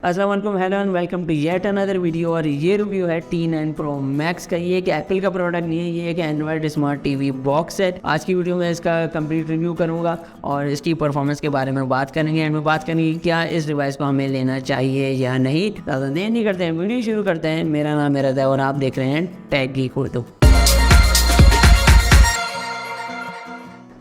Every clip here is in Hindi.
अस्सलाम वालेकुम, hello and welcome to yet another video. और ये रिव्यू है T9 Pro Max का। ये एक एप्पल का प्रोडक्ट नहीं है, ये एक एंड्रॉयड स्मार्ट टीवी बॉक्स है। आज की वीडियो में इसका कंप्लीट रिव्यू करूंगा और इसकी परफॉर्मेंस के बारे में बात करेंगे। एंड में बात करेंगे क्या इस डिवाइस को हमें लेना चाहिए या नहीं। ज़्यादा देर नहीं करते हैं, वीडियो शुरू करते हैं। मेरा नाम है रज़ा और आप देख रहे हैं टेक गीक उर्दू।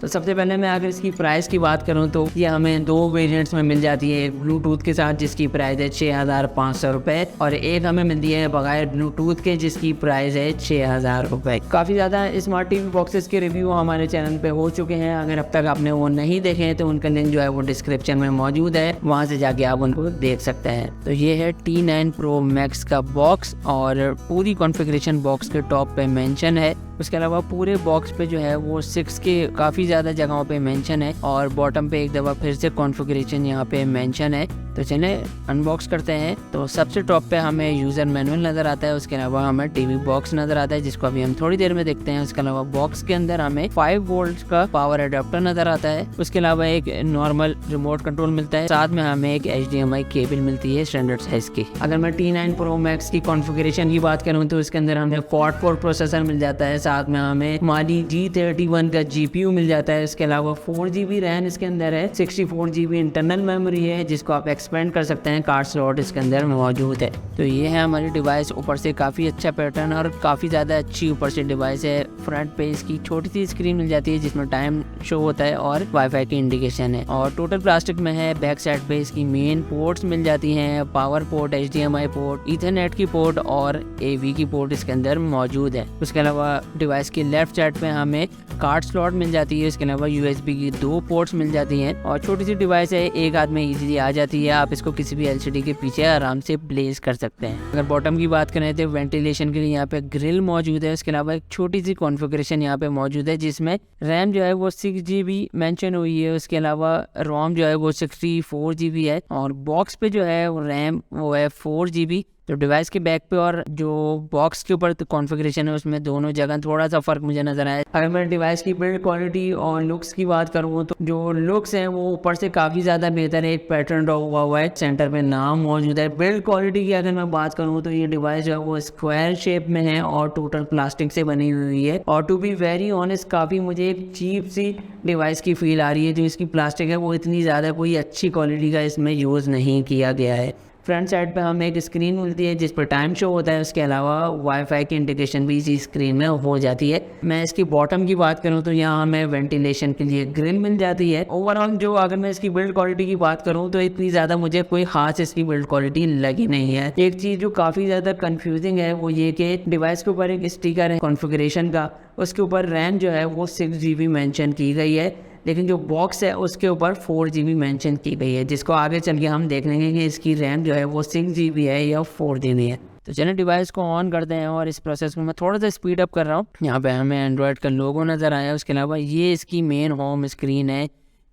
तो सबसे पहले मैं अगर इसकी प्राइस की बात करूं तो ये हमें दो वेरिएंट्स में मिल जाती है। एक ब्लूटूथ के साथ जिसकी प्राइस है 6500 रुपये और एक हमें मिलती है बगैर ब्लूटूथ के जिसकी प्राइस है 6000 रुपये। काफ़ी ज़्यादा स्मार्ट टीवी बॉक्सेस के रिव्यू हमारे चैनल पे हो चुके हैं। अगर अब तक आपने वो नहीं देखे हैं तो उनका लिंक जो है वो डिस्क्रिप्शन में मौजूद है, वहाँ से जाके आप उनको देख सकते हैं। तो ये है T9 Pro Max का बॉक्स और पूरी कॉन्फ़िगरेशन बॉक्स के टॉप पे मेंशन है। उसके अलावा पूरे बॉक्स पे जो है वो 6 के काफ़ी ज़्यादा जगहों पे मेंशन है और बॉटम पे एक दफ़ा फिर से कॉन्फ़िगरेशन यहाँ पे मेंशन है। तो चले अनबॉक्स करते हैं। तो सबसे टॉप पे हमें यूज़र मैनुअल नज़र आता है, उसके अलावा हमें टीवी बॉक्स नज़र आता है जिसको अभी हम थोड़ी देर में देखते हैं। उसके अलावा बॉक्स के अंदर हमें 5 वोल्ट का पावर अडेप्टर नज़र आता है। उसके अलावा एक नॉर्मल रिमोट कंट्रोल मिलता है, साथ में हमें एक HDMI केबल मिलती है स्टैंडर्ड साइज की। अगर मैं T9 Pro Max की कॉन्फ़िगरेशन की बात करूँ तो इसके अंदर हमें Quad Core प्रोसेसर मिल जाता है, साथ में हमें Mali G31 का GPU मिल जाता है। इसके अलावा 4GB रैम इसके अंदर है, 64GB इंटरनल मेमोरी है जिसको आप एक्सपेंड कर सकते हैं। कार्ड स्लॉट इसके अंदर मौजूद है। तो ये है हमारी डिवाइस। ऊपर से काफ़ी अच्छा पैटर्न और काफ़ी ज़्यादा अच्छी ऊपर से डिवाइस है। फ्रंट पे इसकी छोटी सी स्क्रीन मिल जाती है जिसमें टाइम शो होता है और वाईफाई की इंडिकेशन है और टोटल प्लास्टिक में है। बैक साइड पे इसकी मेन पोर्ट्स मिल जाती हैं, power port, HDMI port, Ethernet की पोर्ट और AV की पोर्ट इसके अंदर मौजूद है। उसके अलावा डिवाइस की लेफ्ट साइड पे हमें कार्ड स्लॉट मिल जाती है। इसके अलावा USB की 2 पोर्ट्स मिल जाती हैं और छोटी सी डिवाइस है, एक हाथ में इजीली आ जाती है। आप इसको किसी भी LCD के पीछे आराम से प्लेस कर सकते हैं। अगर बॉटम की बात करें तो वेंटिलेशन के लिए यहाँ पे ग्रिल मौजूद है। उसके अलावा एक छोटी सी कॉन्फ़िगरेशन यहाँ पे मौजूद है जिसमें रैम जो है वो 6GB मेंशन हुई है। उसके अलावा रोम जो है वो 64GB है और बॉक्स पे जो है वो रैम वो है 4GB। तो डिवाइस के बैक पे और जो बॉक्स के ऊपर कॉन्फ़िगरेशन है उसमें दोनों जगह थोड़ा सा फ़र्क मुझे नज़र आया। अगर मैं डिवाइस की बिल्ड क्वालिटी और लुक्स की बात करूँ तो जो लुक्स हैं वो ऊपर से काफ़ी ज़्यादा बेहतर है। एक पैटर्न ड्रॉ हुआ है, सेंटर पे नाम मौजूद है। बिल्ड क्वालिटी की अगर मैं बात करूँ तो ये डिवाइस जो है वो स्क्वायर शेप में है और टोटल प्लास्टिक से बनी हुई है। और टू बी वेरी ऑनेस्ट काफ़ी मुझे एक चीप सी डिवाइस की फील आ रही है। जो इसकी प्लास्टिक है वो इतनी ज़्यादा कोई अच्छी क्वालिटी का इसमें यूज़ नहीं किया गया है। फ्रंट साइड पे हमें एक स्क्रीन मिलती है जिस पर टाइम शो होता है। उसके अलावा वाईफाई की इंडिकेशन भी इसी स्क्रीन में हो जाती है। मैं इसकी बॉटम की बात करूं तो यहाँ हमें वेंटिलेशन के लिए ग्रिल मिल जाती है। ओवरऑल जो अगर मैं इसकी बिल्ड क्वालिटी की बात करूं तो इतनी ज़्यादा मुझे कोई खास इसकी बिल्ड क्वालिटी लगी नहीं है। एक चीज़ जो काफ़ी ज़्यादा कन्फ्यूजिंग है वो ये कि डिवाइस के ऊपर एक स्टिकर है कॉन्फ़िगरेशन का, उसके ऊपर रैम जो है वो 6GB मेंशन की गई है, लेकिन जो बॉक्स है उसके ऊपर 4GB मेंशन की गई है, जिसको आगे चल के हम देख लेंगे कि इसकी रैम जो है वो 6GB है या 4GB है। तो चलिए डिवाइस को ऑन करते हैं और इस प्रोसेस को मैं थोड़ा सा स्पीड अप कर रहा हूँ। यहाँ पे हमें एंड्रॉयड का लोगो नज़र आया। उसके अलावा ये इसकी मेन होम स्क्रीन है।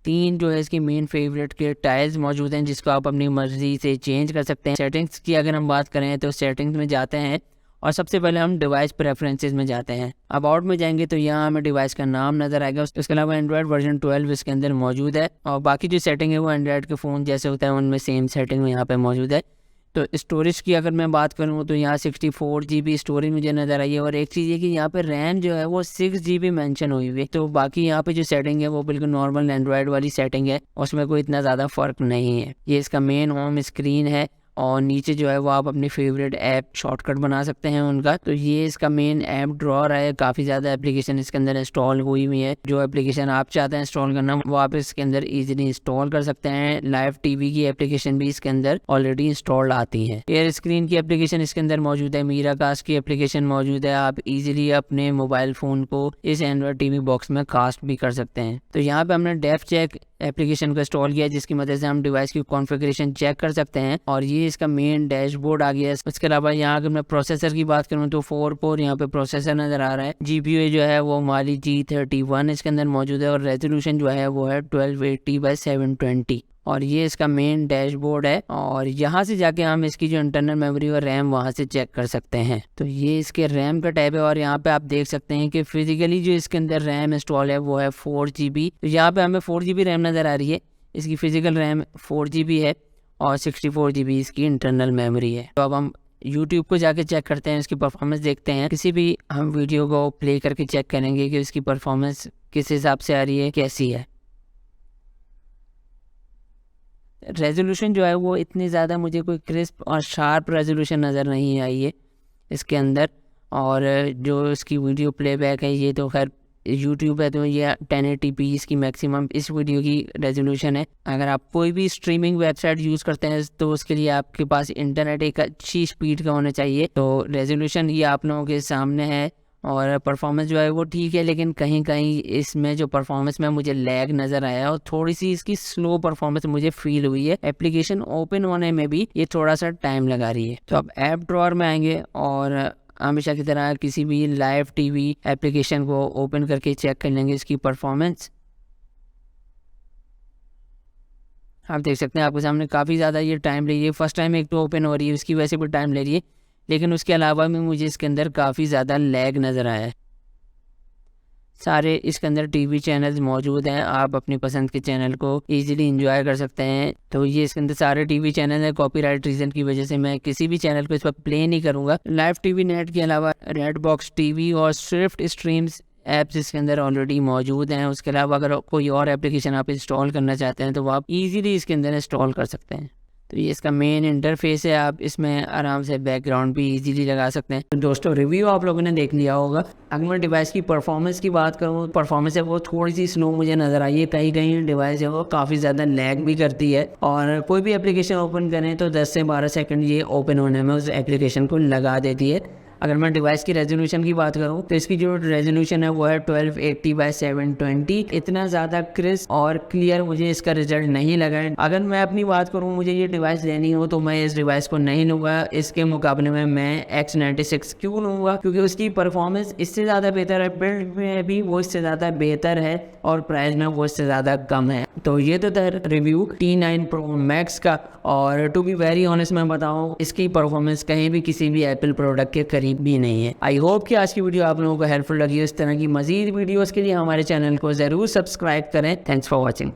3 जो है इसकी मेन फेवरेट के टाइल्स मौजूद हैं जिसको आप अपनी मर्जी से चेंज कर सकते हैं। सेटिंग्स की अगर हम बात करें तो सेटिंग्स में जाते हैं और सबसे पहले हम डिवाइस प्रेफरेंसेस में जाते हैं। अबाउट में जाएंगे तो यहाँ हमें डिवाइस का नाम नज़र आएगा। उसके अलावा एंड्रॉयड वर्जन 12 इसके अंदर मौजूद है और बाकी जो सेटिंग है वो एंड्रॉयड के फ़ोन जैसे होता है उनमें सेम सेटिंग यहाँ पे मौजूद है। तो स्टोरेज की अगर मैं बात करूँ तो यहाँ 64GB स्टोरेज मुझे नज़र आई है और एक चीज़ है कि यहाँ पे रैम जो है वो 6GB मेंशन हुई हुई है। तो बाकी यहाँ पे जो सेटिंग है वो बिल्कुल नॉर्मल एंड्रॉयड वाली सेटिंग है, उसमें कोई इतना ज़्यादा फ़र्क नहीं है। ये इसका मेन होम स्क्रीन है और नीचे जो है वो आप अपनी फेवरेट ऐप शॉर्टकट बना सकते हैं उनका। तो ये इसका मेन ऐप ड्रॉअर है। काफ़ी ज़्यादा एप्लीकेशन इसके अंदर इंस्टॉल हुई हुई है। जो एप्लीकेशन आप चाहते हैं इंस्टॉल करना वो आप इसके अंदर इजीली इंस्टॉल कर सकते हैं। लाइव टीवी की एप्लीकेशन भी इसके अंदर ऑलरेडी इंस्टॉल्ड आती है। एयर स्क्रीन की एप्लीकेशन इसके अंदर मौजूद है। मीरा कास्ट की एप्लीकेशन मौजूद है। आप इजीली अपने मोबाइल फ़ोन को इस एंड्रॉयड टीवी बॉक्स में कास्ट भी कर सकते हैं। तो यहाँ पे हमने डेफ चेक एप्लीकेशन को इंस्टॉल किया जिसकी मदद से हम डिवाइस की कॉन्फ़िगरेशन चेक कर सकते हैं और ये इसका मेन डैशबोर्ड आ गया है। उसके अलावा यहाँ अगर मैं प्रोसेसर की बात करूँ तो 4 कोर यहाँ पे प्रोसेसर नज़र आ रहा है। GPU जो है वो Mali G31 इसके अंदर मौजूद है और रेजोल्यूशन जो है वो है 1280x720 और ये इसका मेन डैशबोर्ड है। और यहाँ से जाके हम इसकी जो इंटरनल मेमोरी और रैम वहाँ से चेक कर सकते हैं। तो ये इसके रैम का टैब है और यहाँ पे आप देख सकते हैं कि फिजिकली जो इसके अंदर रैम इंस्टॉल है वो है 4GB। तो यहाँ पे हमें 4GB रैम नज़र आ रही है। इसकी फिजिकल रैम 4GB है और 64 GB इसकी इंटरनल मेमोरी है। तो अब हम YouTube को जाके चेक करते हैं, इसकी परफॉर्मेंस देखते हैं। किसी भी हम वीडियो को प्ले करके चेक करेंगे कि उसकी परफॉर्मेंस किस हिसाब से आ रही है, कैसी है। रेजोल्यूशन जो है वो इतनी ज़्यादा मुझे कोई क्रिस्प और शार्प रेजोल्यूशन नज़र नहीं आई है इसके अंदर। और जो इसकी वीडियो प्लेबैक है ये तो खैर YouTube है, तो ये 1080p इसकी मैक्सिमम इस वीडियो की रेजोल्यूशन है। अगर आप कोई भी स्ट्रीमिंग वेबसाइट यूज़ करते हैं तो उसके लिए आपके पास इंटरनेट एक अच्छी स्पीड का होना चाहिए। तो रेजोल्यूशन ये आप लोगों के सामने है और परफॉर्मेंस जो है वो ठीक है, लेकिन कहीं कहीं इसमें जो परफॉर्मेंस में मुझे लैग नज़र आया और थोड़ी सी इसकी स्लो परफॉर्मेंस मुझे फील हुई है। एप्लीकेशन ओपन होने में भी ये थोड़ा सा टाइम लगा रही है। तो अब ऐप ड्रॉअर में आएंगे और हमेशा की तरह किसी भी लाइव टीवी एप्लीकेशन को ओपन करके चेक कर लेंगे इसकी परफॉर्मेंस। आप देख सकते हैं आपके सामने काफ़ी ज़्यादा ये टाइम ले रही है। फर्स्ट टाइम एक तो ओपन हो रही है, उसकी वजह से भी टाइम ले रही है, लेकिन उसके अलावा भी मुझे इसके अंदर काफ़ी ज़्यादा लैग नज़र आया है। सारे इसके अंदर टीवी चैनल्स मौजूद हैं, आप अपनी पसंद के चैनल को इजीली एंजॉय कर सकते हैं। तो ये इसके अंदर सारे टीवी चैनल हैं। कॉपीराइट रीज़न की वजह से मैं किसी भी चैनल को इस पर प्ले नहीं करूँगा। लाइव टीवी नेट के अलावा रेड बॉक्स टीवी और स्विफ्ट स्ट्रीम्स ऐप्स इसके अंदर ऑलरेडी मौजूद हैं। उसके अलावा अगर कोई और एप्लीकेशन आप इंस्टॉल करना चाहते हैं तो आप ईजीली इसके अंदर इंस्टॉल कर सकते हैं। तो ये इसका मेन इंटरफेस है, आप इसमें आराम से बैकग्राउंड भी इजीली लगा सकते हैं। तो दोस्तों रिव्यू आप लोगों ने देख लिया होगा। अगर मैं डिवाइस की परफॉर्मेंस की बात करूँ, परफॉर्मेंस है वो थोड़ी सी स्लो मुझे नज़र आई है। कहीं कहीं डिवाइस है वो काफ़ी ज़्यादा लैग भी करती है और कोई भी एप्लीकेशन ओपन करें तो 10 से 12 सेकंड ये ओपन होने में उस एप्लीकेशन को लगा देती है। अगर मैं डिवाइस की रेजोल्यूशन की बात करूं तो इसकी जो रेजोल्यूशन है वो है 1280x720। इतना ज़्यादा क्रिस्प और क्लियर मुझे इसका रिजल्ट नहीं लगा है। अगर मैं अपनी बात करूं, मुझे ये डिवाइस लेनी हो तो मैं इस डिवाइस को नहीं लूँगा। इसके मुकाबले में मैं X96 क्यों लूँगा, क्योंकि उसकी परफॉर्मेंस इससे ज़्यादा बेहतर है, बिल्ड में भी वो इससे ज़्यादा बेहतर है और प्राइस में वो इससे ज़्यादा कम है। तो ये तो था रिव्यू T9 Pro Max का। और टू बी वेरी ऑनेस्ट मैं बताऊँ, इसकी परफॉर्मेंस कहीं भी किसी भी एप्पल प्रोडक्ट के करीब भी नहीं है। आई होप कि आज की वीडियो आप लोगों को हेल्पफुल लगी। इस तरह की मजीद वीडियोस के लिए हमारे चैनल को ज़रूर सब्सक्राइब करें। Thanks for watching.